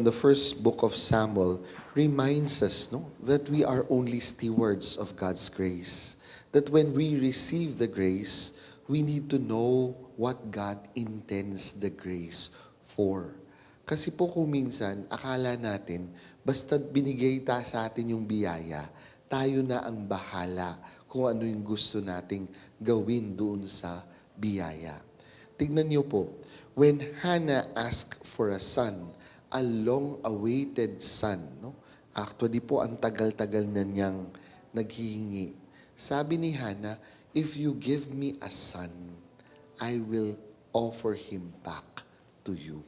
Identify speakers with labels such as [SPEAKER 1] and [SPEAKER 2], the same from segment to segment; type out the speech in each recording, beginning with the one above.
[SPEAKER 1] from the first book of Samuel reminds us, no, that we are only stewards of God's grace. That when we receive the grace, we need to know what God intends the grace for. Kasi po kung minsan, akala natin, basta binigay sa atin yung biyaya, tayo na ang bahala kung ano yung gusto nating gawin doon sa biyaya. Tignan niyo po, when Hannah asked for a son, a long-awaited son, no? Actually po, ang tagal-tagal na niyang naghihingi. Sabi ni Hannah, if you give me a son, I will offer him back to you.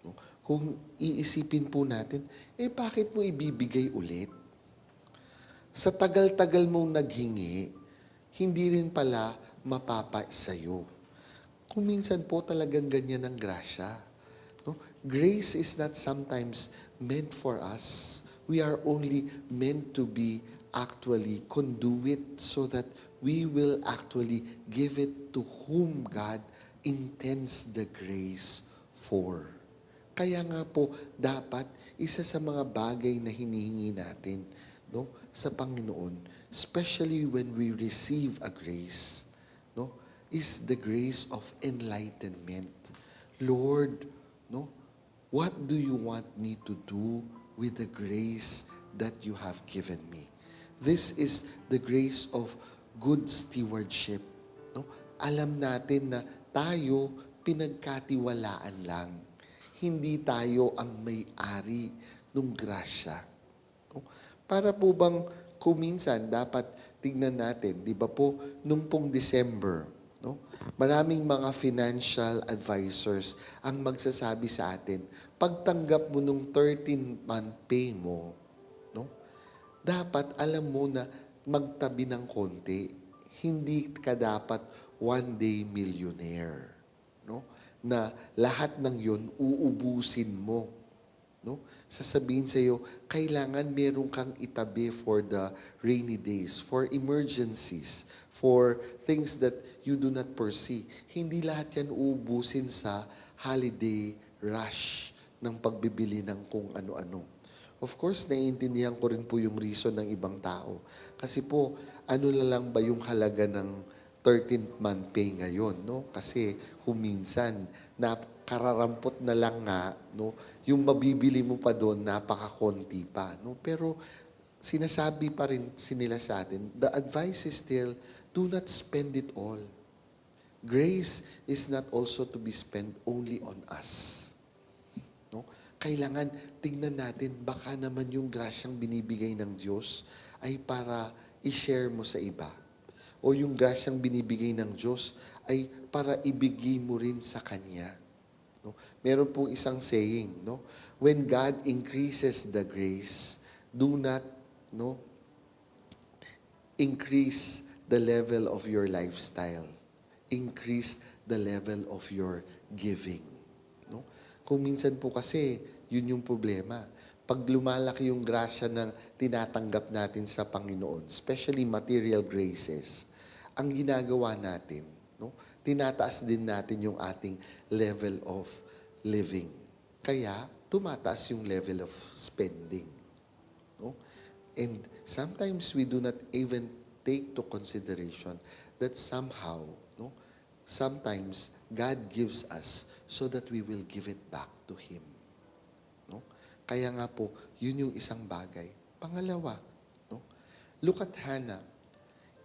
[SPEAKER 1] No? Kung iisipin po natin, bakit mo ibibigay ulit? Sa tagal-tagal mong naghingi, hindi rin pala mapapa sa'yo. Kung minsan po talagang ganyan ang grasya. No? Grace is not sometimes meant for us. We are only meant to be actually conduit so that we will actually give it to whom God intends the grace for. Kaya nga po, dapat isa sa mga bagay na hinihingi natin, no, sa Panginoon, especially when we receive a grace, no, is the grace of enlightenment. Lord, no, what do you want me to do with the grace that you have given me? This is the grace of good stewardship. No? Alam natin na tayo pinagkatiwalaan lang. Hindi tayo ang may-ari ng grasya. No? Para po bang kuminsan dapat tignan natin, di ba po, nung pong December, no? Maraming mga financial advisors ang magsasabi sa atin, pagtanggap mo nung 13th-month pay mo, no? Dapat alam mo na magtabi ng konti. Hindi ka dapat one-day millionaire, no? Na lahat ng yun uubusin mo, no? Sasabihin sa iyo, kailangan meron kang itabi for the rainy days, for emergencies, for things that you do not foresee. Hindi lahat yan uubusin sa holiday rush ng pagbibili ng kung ano-ano. Of course, naiintindihan ko rin po yung reason ng ibang tao. Kasi po, ano na lang ba yung halaga ng 13th month pay ngayon, no? Kasi huminsan, kararampot na lang nga, no? Yung mabibili mo pa doon, napakakonti pa, no? Pero sinasabi pa rin nila sa atin, the advice is still, do not spend it all. Grace is not also to be spent only on us. No? Kailangan tingnan natin, baka naman yung grasyang binibigay ng Diyos ay para i-share mo sa iba. O yung grasyang binibigay ng Diyos ay para ibigay mo rin sa Kanya. No? Meron pong isang saying, no? When God increases the grace, do not, no, increase the level of your lifestyle. Increase the level of your giving. No? Kung minsan po kasi, yun yung problema. Pag lumalaki yung grasya ng tinatanggap natin sa Panginoon, especially material graces, ang ginagawa natin, no, tinataas din natin yung ating level of living. Kaya, tumataas yung level of spending. No? And sometimes we do not even take to consideration that somehow, no, sometimes God gives us so that we will give it back to Him. No? Kaya nga po, yun yung isang bagay. Pangalawa, no? Look at Hannah.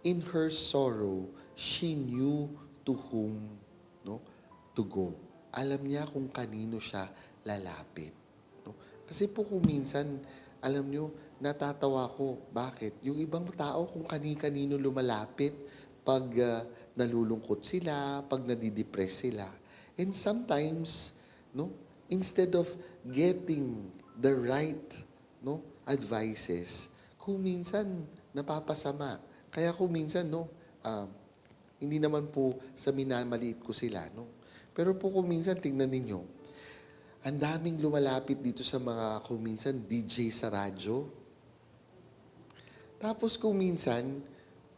[SPEAKER 1] In her sorrow, she knew to whom, no, to go. Alam niya kung kanino siya lalapit. No? Kasi po kung minsan, alam niyo, natatawa ko. Bakit? Yung ibang tao kung kani-kanino lumalapit pag nalulungkot sila, pag nadidepress sila. And sometimes, no, instead of getting the right, no, advices, kung minsan napapasama. Kaya kung minsan, no, hindi naman po sa minamaliit ko sila, no. Pero po kung minsan, tingnan ninyo, ang daming lumalapit dito sa mga kung minsan DJ sa radyo. Tapos kung minsan,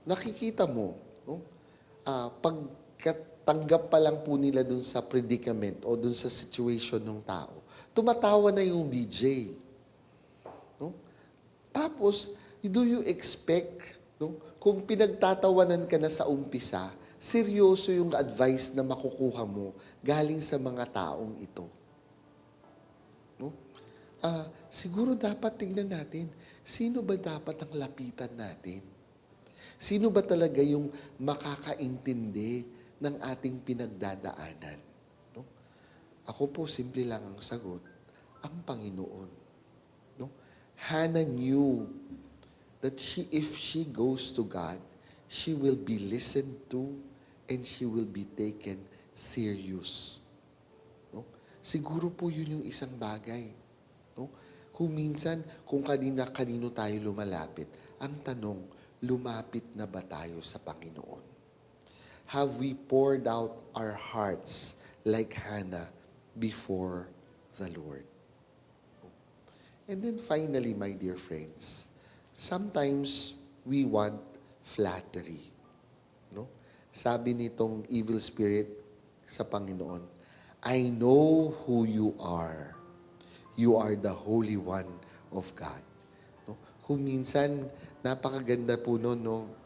[SPEAKER 1] nakikita mo, no, tanggap pa lang po nila dun sa predicament o dun sa situation ng tao, tumatawa na yung DJ. No? Tapos, do you expect, no, kung pinagtatawanan ka na sa umpisa, seryoso yung advice na makukuha mo galing sa mga taong ito? No? Siguro dapat tingnan natin, sino ba dapat ang lapitan natin? Sino ba talaga yung makakaintindi ng ating pinagdadaanan? No? Ako po, simple lang ang sagot, ang Panginoon. No? Hannah knew that if she goes to God, she will be listened to and she will be taken serious. No? Siguro po yun yung isang bagay. No? Kung minsan, kung kanino tayo lumalapit, ang tanong, lumapit na ba tayo sa Panginoon? Have we poured out our hearts like Hannah before the Lord? And then finally, my dear friends, sometimes we want flattery. No? Sabi nitong evil spirit sa Panginoon, I know who you are. You are the Holy One of God. No? Kung minsan, napakaganda po no,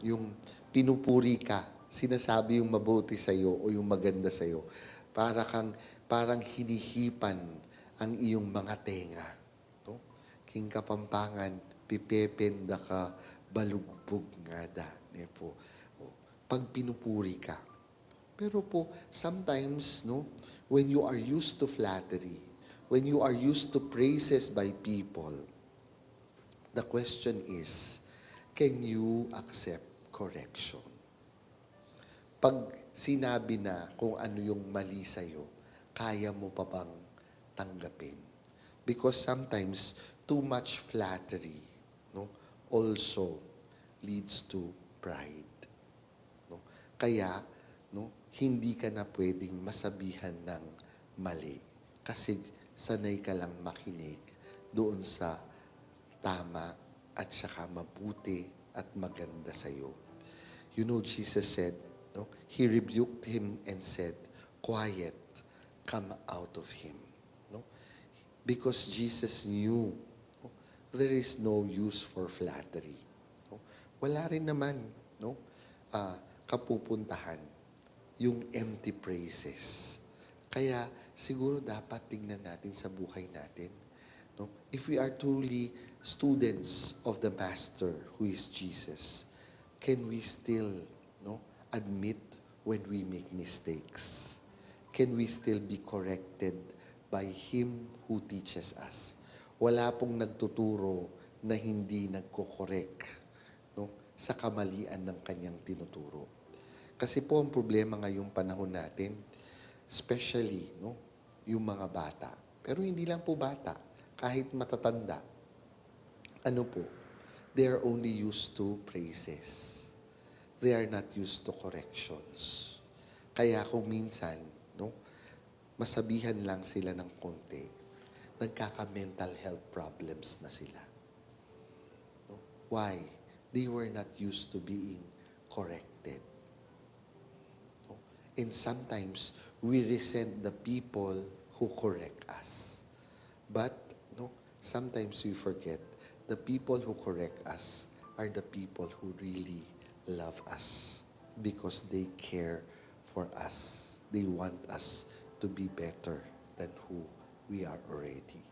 [SPEAKER 1] yung pinupuri ka, sinasabi yung mabuti sa'yo o yung maganda sa'yo, parang hinihipan ang iyong mga tenga. No? King Kapampangan, pipependa ka, balugbog nga da. Po. Pag pinupuri ka. Pero po, sometimes, no, when you are used to flattery, when you are used to praises by people, the question is, can you accept correction? Pag sinabi na kung ano yung mali sa'yo, kaya mo pa bang tanggapin? Because sometimes, too much flattery, no, also leads to pride. No? Kaya, no, hindi ka na pwedeng masabihan ng mali kasi sanay ka lang makinig doon sa tama at saka mabuti at maganda sa iyo. You know, Jesus said, no, He rebuked him and said, quiet, come out of him. No? Because Jesus knew, no, there is no use for flattery. No? Wala rin naman, no, kapupuntahan yung empty praises. Kaya siguro dapat tingnan natin sa buhay natin. No? If we are truly students of the Master who is Jesus, can we still, no, admit when we make mistakes? Can we still be corrected by Him who teaches us? Wala pong nagtuturo na hindi nagko-correct, no, sa kamalian ng kanyang tinuturo. Kasi po ang problema ngayong panahon natin, especially, no, yung mga bata. Pero hindi lang po bata, kahit matatanda. Ano po? They are only used to praises. They are not used to corrections. Kaya kung minsan, no, masabihan lang sila ng konti, nagkaka-mental health problems na sila. No? Why? They were not used to being corrected. No? And sometimes, we resent the people who correct us. But, no, sometimes we forget the people who correct us are the people who really love us because they care for us. They want us to be better than who we are already.